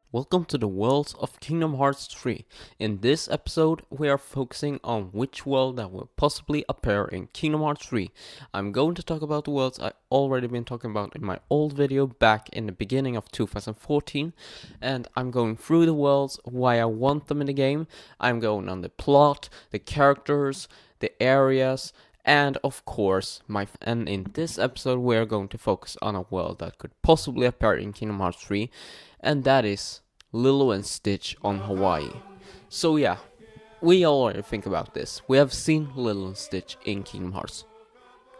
Welcome to the world of Kingdom Hearts 3. In this episode, we are focusing on which world that will possibly appear in Kingdom Hearts 3. I'm going to talk about the worlds I already been talking about in my old video back in the beginning of 2014. And I'm going through the worlds, why I want them in the game. I'm going on the plot, the characters, the areas, and of course, and in this episode we are going to focus on a world that could possibly appear in Kingdom Hearts 3, and that is Lilo and Stitch on Hawaii. So yeah, we already think about this. We have seen Lilo and Stitch in Kingdom Hearts.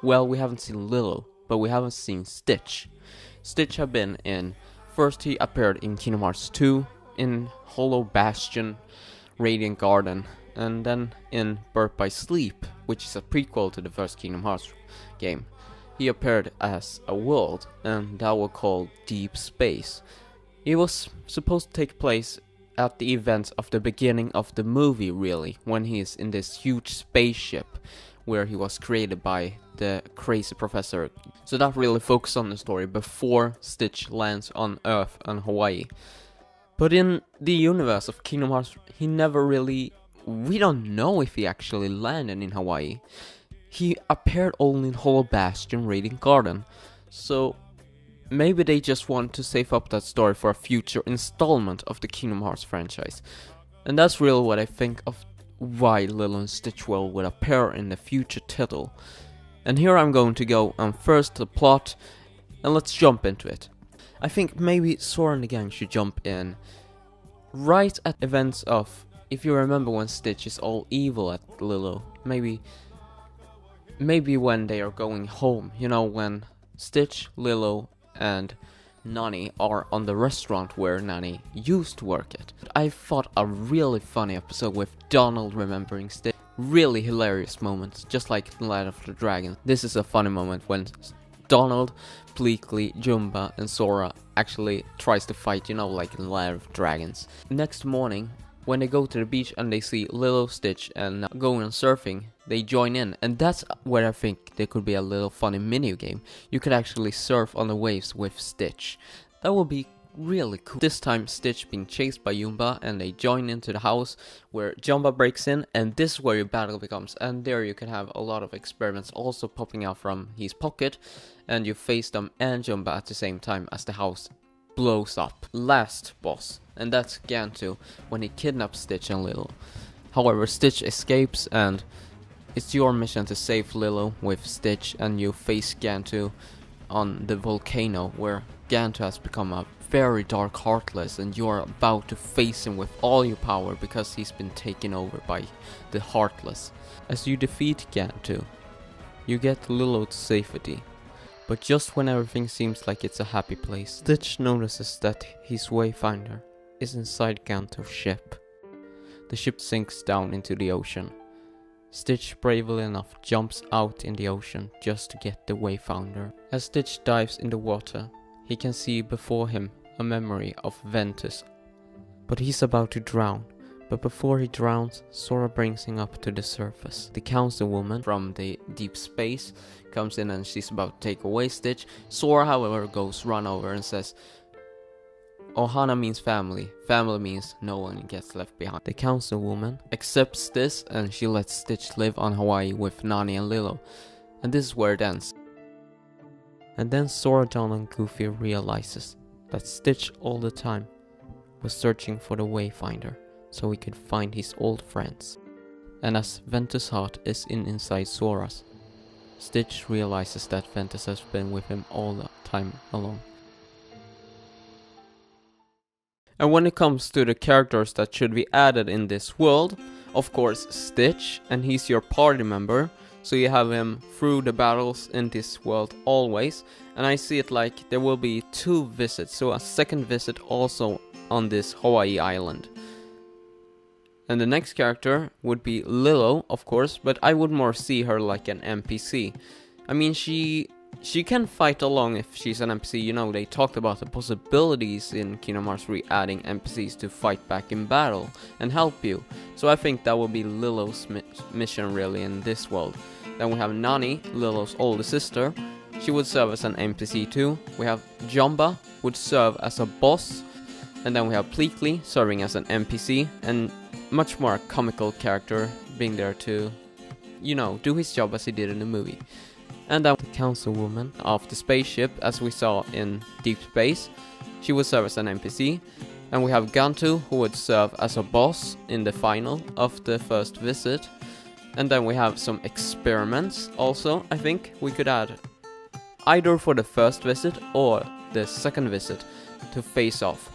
Well, we haven't seen Lilo, but we haven't seen Stitch. Stitch have been in, first he appeared in Kingdom Hearts 2, in Hollow Bastion, Radiant Garden, and then in Birth by Sleep, which is a prequel to the first Kingdom Hearts game. He appeared as a world, and that was called Deep Space. It was supposed to take place at the events of the beginning of the movie, really, when he is in this huge spaceship where he was created by the crazy professor. So that really focused on the story before Stitch lands on Earth and Hawaii. But in the universe of Kingdom Hearts, we don't know if he actually landed in Hawaii. He appeared only in Hollow Bastion, Radiant Garden. So maybe they just want to save up that story for a future installment of the Kingdom Hearts franchise. And that's really what I think of why Lilo and Stitch World would appear in the future title. And here I'm going to go on first the plot, and let's jump into it. I think maybe Sora and the gang should jump in right at events of, if you remember when Stitch is all evil at Lilo, maybe when they are going home, you know, when Stitch, Lilo, and Nani are on the restaurant where Nani used to work at. I thought a really funny episode with Donald remembering Stitch. Really hilarious moments, just like in Light of the Dragon. This is a funny moment when Donald, Bleakley, Jumba, and Sora actually tries to fight, you know, like in Light of Dragons. Next morning, when they go to the beach and they see Lilo, Stitch, and going on surfing, they join in, and that's where I think there could be a little funny mini game. You could actually surf on the waves with Stitch. That would be really cool. This time Stitch being chased by Jumba, and they join into the house where Jumba breaks in, and this is where your battle becomes. And there you can have a lot of experiments also popping out from his pocket, and you face them and Jumba at the same time as the house blows up. Last boss, and that's Gantu, when he kidnaps Stitch and Lilo. However, Stitch escapes, and it's your mission to save Lilo with Stitch, and you face Gantu on the volcano where Gantu has become a very dark Heartless, and you're about to face him with all your power because he's been taken over by the Heartless. As you defeat Gantu, you get Lilo to safety. But just when everything seems like it's a happy place, Stitch notices that his Wayfinder is inside Gantu's ship. The ship sinks down into the ocean. Stitch, bravely enough, jumps out in the ocean just to get the Wayfinder. As Stitch dives in the water, he can see before him a memory of Ventus. But he's about to drown. But before he drowns, Sora brings him up to the surface. The councilwoman from the deep space comes in and she's about to take away Stitch. Sora, however, goes run over and says, Ohana means family. Family means no one gets left behind. The councilwoman accepts this, and she lets Stitch live on Hawaii with Nani and Lilo. And this is where it ends. And then Sora, Donald, and Goofy realizes that Stitch all the time was searching for the Wayfinder, so he could find his old friends. And as Ventus' heart is inside Sora's, Stitch realizes that Ventus has been with him all the time along. And when it comes to the characters that should be added in this world, of course Stitch, and he's your party member, so you have him through the battles in this world always. And I see it like there will be 2 visits, so a second visit also on this Hawaii island. And the next character would be Lilo, of course, but I would more see her like an NPC. I mean, she she can fight along if she's an NPC. You know, they talked about the possibilities in Kingdom Hearts 3 adding NPCs to fight back in battle and help you. So I think that will be Lilo's mission really in this world. Then we have Nani, Lilo's older sister. She would serve as an NPC too. We have Jumba, would serve as a boss. And then we have Pleakley, serving as an NPC. And much more a comical character, being there to, you know, do his job as he did in the movie. And then the councilwoman of the spaceship, as we saw in Deep Space. She would serve as an NPC. And we have Gantu, who would serve as a boss in the final of the first visit. And then we have some experiments also, I think we could add either for the first visit or the second visit to face off.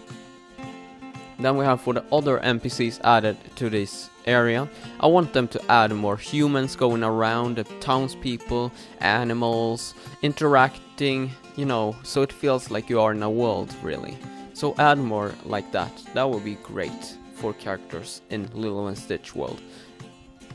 Then we have for the other NPCs added to this area, I want them to add more humans going around, the townspeople, animals, interacting, you know, so it feels like you are in a world really. So add more like that, that would be great for characters in Lilo and Stitch world.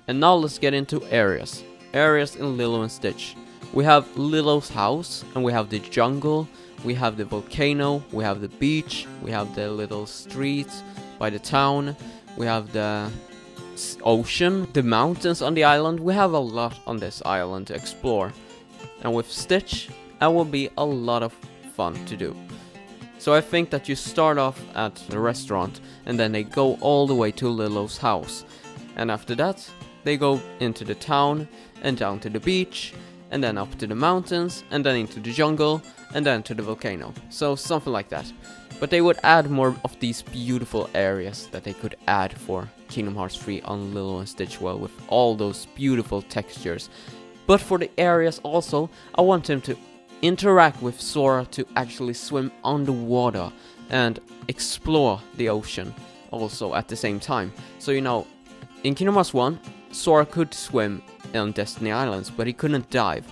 And now let's get into areas. Areas in Lilo and Stitch. We have Lilo's house, and we have the jungle, we have the volcano, we have the beach, we have the little streets by the town, we have the ocean, the mountains on the island. We have a lot on this island to explore. And with Stitch, that will be a lot of fun to do. So I think that you start off at the restaurant, and then they go all the way to Lilo's house. And after that, they go into the town, and down to the beach, and then up to the mountains, and then into the jungle, and then to the volcano. So something like that. But they would add more of these beautiful areas that they could add for Kingdom Hearts 3 on Lilo and Stitch World with all those beautiful textures. But for the areas also, I want them to interact with Sora to actually swim underwater and explore the ocean also at the same time. So you know, in Kingdom Hearts 1, Sora could swim on Destiny Islands, but he couldn't dive.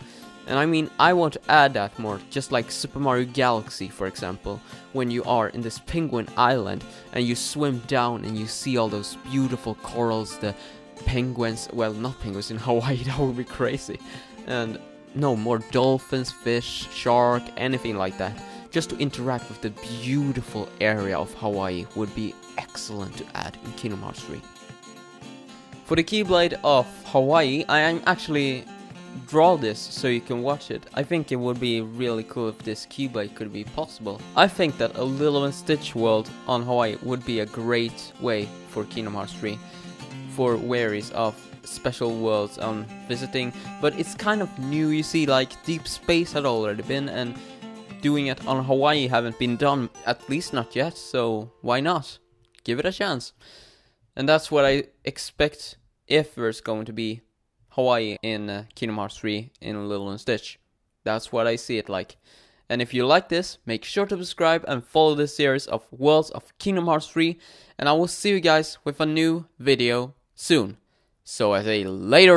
And I mean, I want to add that more, just like Super Mario Galaxy, for example, when you are in this penguin island and you swim down and you see all those beautiful corals, the penguins, well, not penguins in Hawaii, that would be crazy. And no, more dolphins, fish, shark, anything like that. Just to interact with the beautiful area of Hawaii would be excellent to add in Kingdom Hearts 3. For the Keyblade of Hawaii, I am actually draw this so you can watch it. I think it would be really cool if this Keyblade could be possible. I think that a Lilo and Stitch world on Hawaii would be a great way for Kingdom Hearts 3 for wearies of special worlds on visiting, but it's kind of new, you see, like Deep Space had already been, and doing it on Hawaii haven't been done, at least not yet, so why not? Give it a chance. And that's what I expect if there's going to be Hawaii in Kingdom Hearts 3 in Lilo and Stitch. That's what I see it like. And if you like this, make sure to subscribe and follow this series of Worlds of Kingdom Hearts 3. And I will see you guys with a new video soon. So I say later.